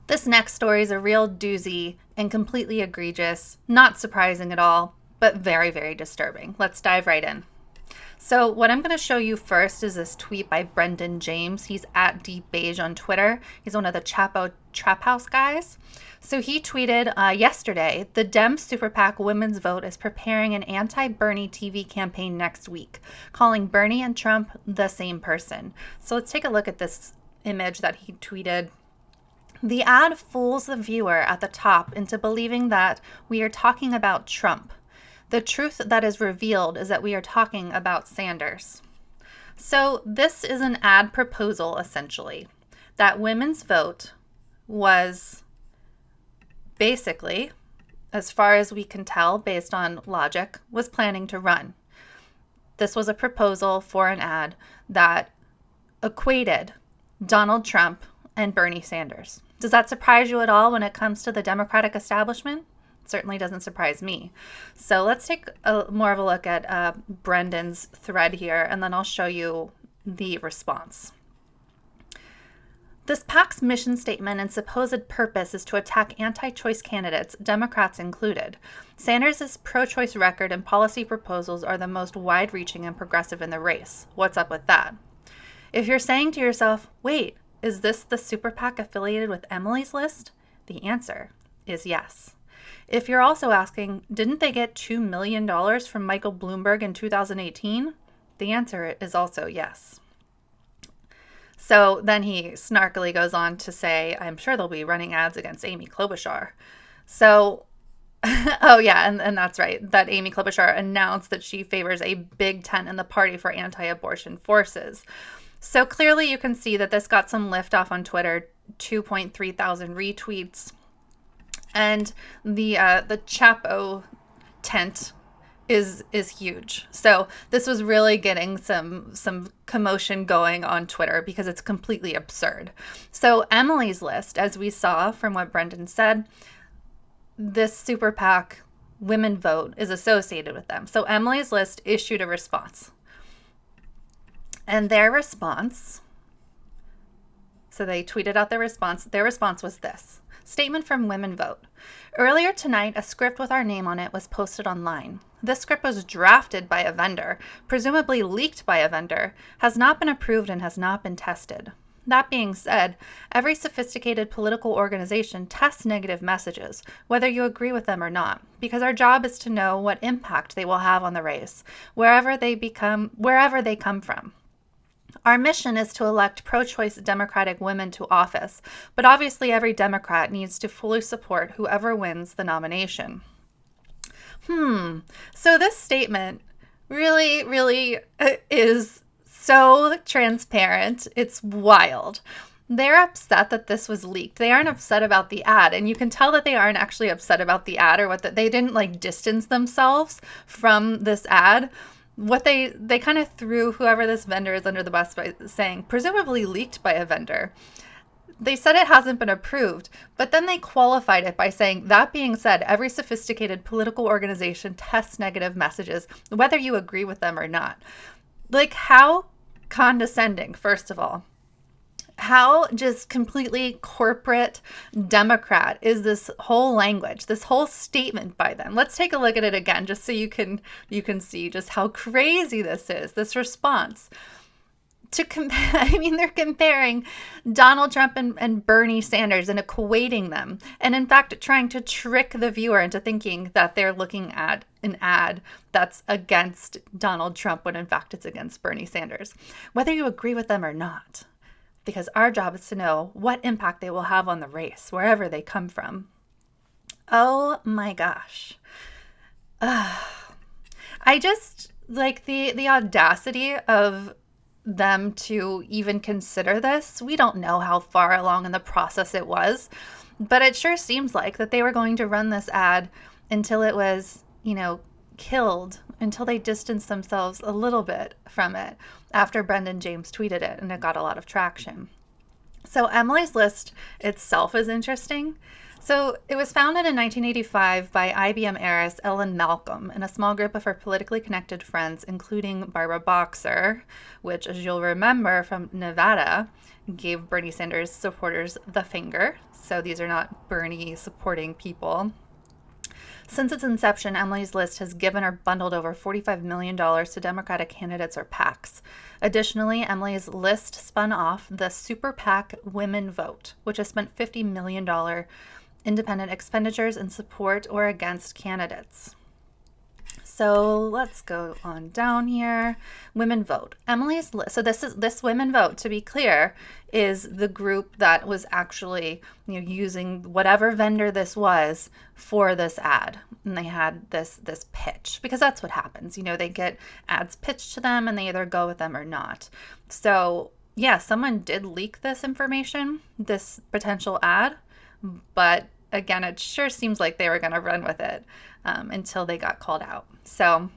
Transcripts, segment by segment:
This next story is a real doozy and completely egregious, not surprising at all, but very, very disturbing. Let's dive right in. So what I'm going to show you first is this tweet by Brendan James. He's at Deep Beige on Twitter. He's one of the Chapo Trap House guys. So he tweeted yesterday, the Dem Super PAC Women's Vote is preparing an anti-Bernie TV campaign next week, calling Bernie and Trump the same person. So let's take a look at this image that he tweeted. The ad fools the viewer at the top into believing that we are talking about Trump. The truth that is revealed is that we are talking about Sanders. So this is an ad proposal, essentially, that women's vote was basically, as far as we can tell based on logic, was planning to run. This was a proposal for an ad that equated Donald Trump and Bernie Sanders. Does that surprise you at all when it comes to the Democratic establishment? It certainly doesn't surprise me. So let's take more of a look at Brendan's thread here, and then I'll show you the response. This PAC's mission statement and supposed purpose is to attack anti-choice candidates, Democrats included. Sanders' pro-choice record and policy proposals are the most wide-reaching and progressive in the race. What's up with that? If you're saying to yourself, wait, is this the super PAC affiliated with Emily's List? The answer is yes. If you're also asking, didn't they get $2 million from Michael Bloomberg in 2018? The answer is also yes. So then he snarkily goes on to say, I'm sure they'll be running ads against Amy Klobuchar. So, oh yeah, and that's right, that Amy Klobuchar announced that she favors a big tent in the party for anti-abortion forces. So clearly you can see that this got some liftoff on Twitter, 2.3 thousand retweets. And the Chapo tent is huge. So this was really getting some commotion going on Twitter because it's completely absurd. So Emily's List, as we saw from what Brendan said, this super PAC women vote is associated with them. So Emily's List issued a response. And their response, so they tweeted out their response. Their response was this. Statement from Women Vote. Earlier tonight, a script with our name on it was posted online. This script was drafted by a vendor, presumably leaked by a vendor, has not been approved and has not been tested. That being said, every sophisticated political organization tests negative messages, whether you agree with them or not, because our job is to know what impact they will have on the race, wherever they come from. Our mission is to elect pro-choice Democratic women to office, but obviously every Democrat needs to fully support whoever wins the nomination. So this statement really is so transparent. It's wild. They're upset that this was leaked. They aren't upset about the ad, and you can tell that they aren't actually upset about the ad or they didn't distance themselves from this ad. What they kind of threw whoever this vendor is under the bus by saying, presumably leaked by a vendor. They said it hasn't been approved, but then they qualified it by saying, that being said, every sophisticated political organization tests negative messages, whether you agree with them or not. How condescending, first of all. How just completely corporate Democrat is this whole language, this whole statement by them. Let's take a look at it again, just so you can see just how crazy this is, this response. They're comparing Donald Trump and Bernie Sanders and equating them, and in fact trying to trick the viewer into thinking that they're looking at an ad that's against Donald Trump when in fact it's against Bernie Sanders, whether you agree with them or not. Because our job is to know what impact they will have on the race, wherever they come from. Oh my gosh. I just the audacity of them to even consider this. We don't know how far along in the process it was, but it sure seems like that they were going to run this ad until it was, killed, until they distanced themselves a little bit from it after Brendan James tweeted it and it got a lot of traction. So Emily's List itself is interesting. So it was founded in 1985 by IBM heiress Ellen Malcolm and a small group of her politically connected friends, including Barbara Boxer, which, as you'll remember from Nevada, gave Bernie Sanders supporters the finger. So these are not Bernie supporting people. Since its inception, Emily's List has given or bundled over $45 million to Democratic candidates or PACs. Additionally, Emily's List spun off the Super PAC Women Vote, which has spent $50 million independent expenditures in support or against candidates. So let's go on down here. Women Vote. Emily's List. So this Women Vote, to be clear, is the group that was actually using whatever vendor this was for this ad. And they had this pitch, because that's what happens. They get ads pitched to them and they either go with them or not. So yeah, someone did leak this information, this potential ad, but again, it sure seems like they were going to run with it until they got called out. So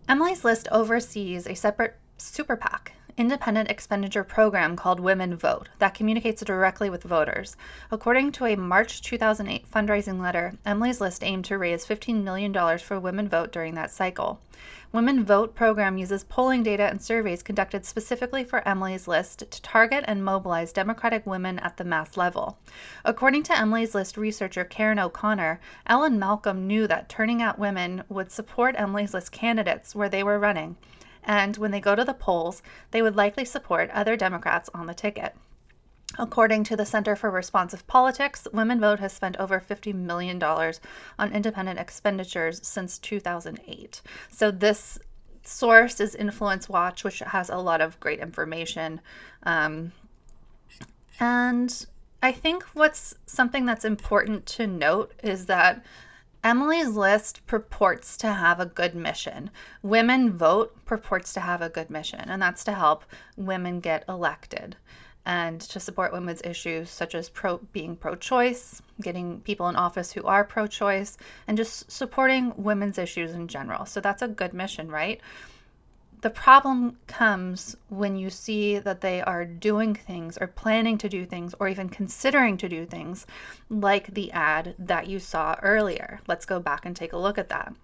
Emily's List oversees a separate super PAC independent expenditure program called Women Vote that communicates directly with voters. According to a March 2008 fundraising letter, Emily's List aimed to raise $15 million for Women Vote during that cycle. Women Vote program uses polling data and surveys conducted specifically for Emily's List to target and mobilize Democratic women at the mass level. According to Emily's List researcher Karen O'Connor, Ellen Malcolm knew that turning out women would support Emily's List candidates where they were running, and when they go to the polls, they would likely support other Democrats on the ticket. According to the Center for Responsive Politics, Women Vote has spent over $50 million on independent expenditures since 2008. So this source is Influence Watch, which has a lot of great information. And I think what's something that's important to note is that Emily's List purports to have a good mission. Women Vote purports to have a good mission, and that's to help women get elected and to support women's issues such as being pro-choice, getting people in office who are pro-choice, and just supporting women's issues in general. So that's a good mission, right? The problem comes when you see that they are doing things or planning to do things or even considering to do things like the ad that you saw earlier. Let's go back and take a look at that.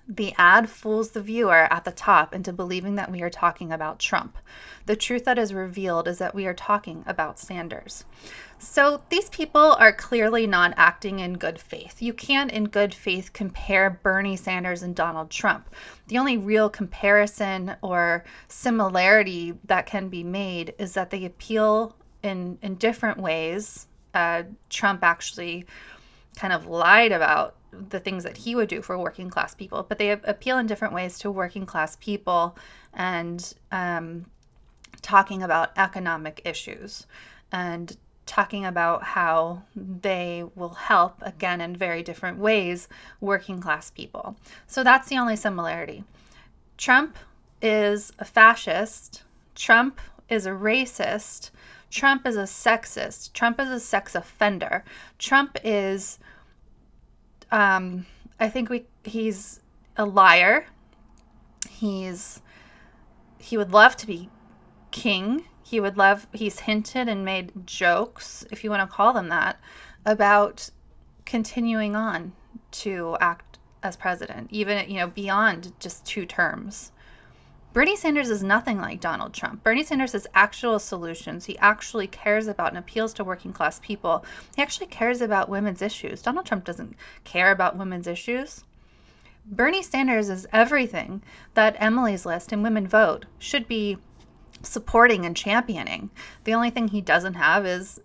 The ad fools the viewer at the top into believing that we are talking about Trump. The truth that is revealed is that we are talking about Sanders. So these people are clearly not acting in good faith. You can't in good faith compare Bernie Sanders and Donald Trump. The only real comparison or similarity that can be made is that they appeal in different ways. Trump actually kind of lied about the things that he would do for working class people, but they appeal in different ways to working class people and talking about economic issues and talking about how they will help, again, in very different ways, working class people. So that's the only similarity. Trump is a fascist. Trump is a racist. Trump is a sexist. Trump is a sex offender. Trump is he's a liar. He would love to be king. He's hinted and made jokes, if you want to call them that, about continuing on to act as president, even, beyond just 2 terms. Bernie Sanders is nothing like Donald Trump. Bernie Sanders has actual solutions. He actually cares about and appeals to working class people. He actually cares about women's issues. Donald Trump doesn't care about women's issues. Bernie Sanders is everything that Emily's List and Women Vote should be supporting and championing. The only thing he doesn't have is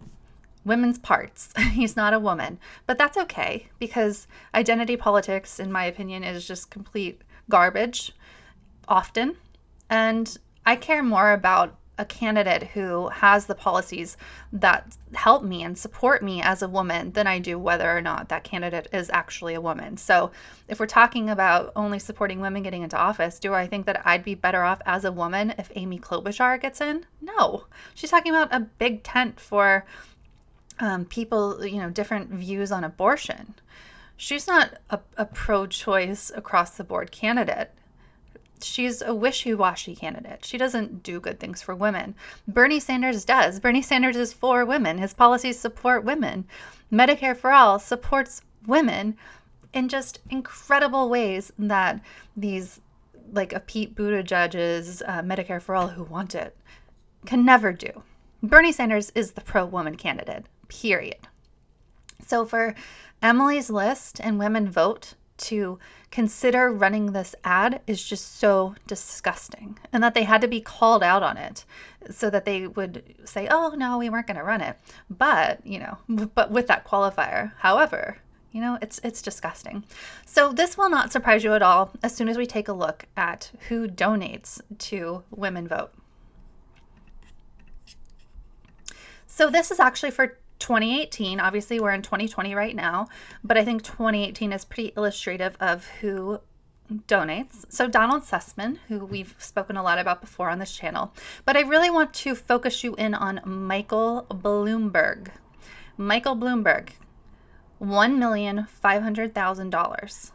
women's parts. He's not a woman. But that's okay, because identity politics, in my opinion, is just complete garbage often. And I care more about a candidate who has the policies that help me and support me as a woman than I do whether or not that candidate is actually a woman. So if we're talking about only supporting women getting into office, do I think that I'd be better off as a woman if Amy Klobuchar gets in? No. She's talking about a big tent for people, different views on abortion. She's not a pro-choice across the board candidate. She's a wishy-washy candidate. She doesn't do good things for women. Bernie Sanders does. Bernie Sanders is for women. His policies support women. Medicare for All supports women in just incredible ways that these, like a Pete Buttigieg's Medicare for All who want it, can never do. Bernie Sanders is the pro-woman candidate, period. So for Emily's List and Women Vote to consider running this ad is just so disgusting, and that they had to be called out on it so that they would say, oh, no, we weren't going to run it. But, but with that qualifier. However, it's disgusting. So this will not surprise you at all as soon as we take a look at who donates to Women Vote. So this is actually for 2018. Obviously, we're in 2020 right now, but I think 2018 is pretty illustrative of who donates. So Donald Sussman, who we've spoken a lot about before on this channel, but I really want to focus you in on Michael Bloomberg. Michael Bloomberg, $1,500,000.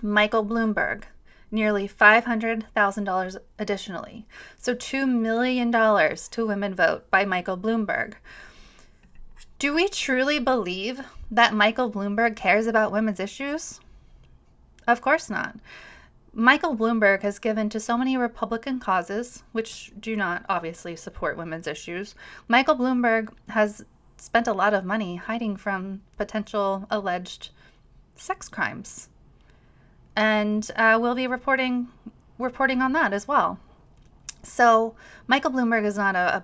Michael Bloomberg, nearly $500,000 additionally. So $2 million to Women Vote by Michael Bloomberg. Do we truly believe that Michael Bloomberg cares about women's issues? Of course not. Michael Bloomberg has given to so many Republican causes, which do not obviously support women's issues. Michael Bloomberg has spent a lot of money hiding from potential alleged sex crimes. And we'll be reporting on that as well. So Michael Bloomberg is not a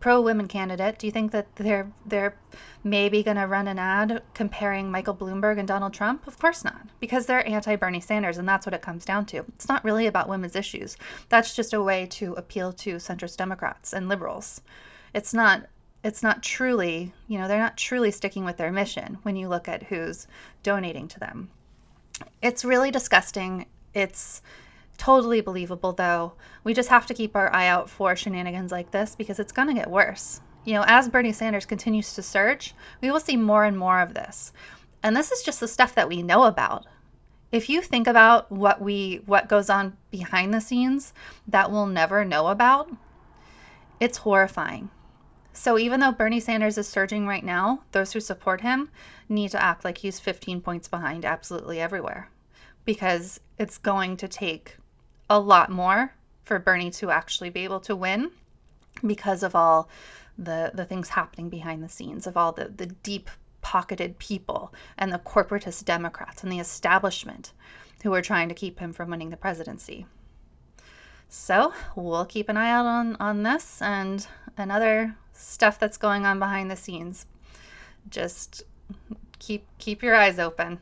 pro-women candidate. Do you think that they're maybe going to run an ad comparing Michael Bloomberg and Donald Trump? Of course not, because they're anti-Bernie Sanders, and that's what it comes down to. It's not really about women's issues. That's just a way to appeal to centrist Democrats and liberals. It's not truly, they're not truly sticking with their mission when you look at who's donating to them. It's really disgusting. It's totally believable, though. We just have to keep our eye out for shenanigans like this because it's going to get worse. As Bernie Sanders continues to surge, we will see more and more of this. And this is just the stuff that we know about. If you think about what goes on behind the scenes that we'll never know about, it's horrifying. So even though Bernie Sanders is surging right now, those who support him need to act like he's 15 points behind absolutely everywhere, because it's going to take a lot more for Bernie to actually be able to win because of all the things happening behind the scenes, of all the deep-pocketed people and the corporatist Democrats and the establishment who are trying to keep him from winning the presidency. So we'll keep an eye out on this and another stuff that's going on behind the scenes. Just keep your eyes open.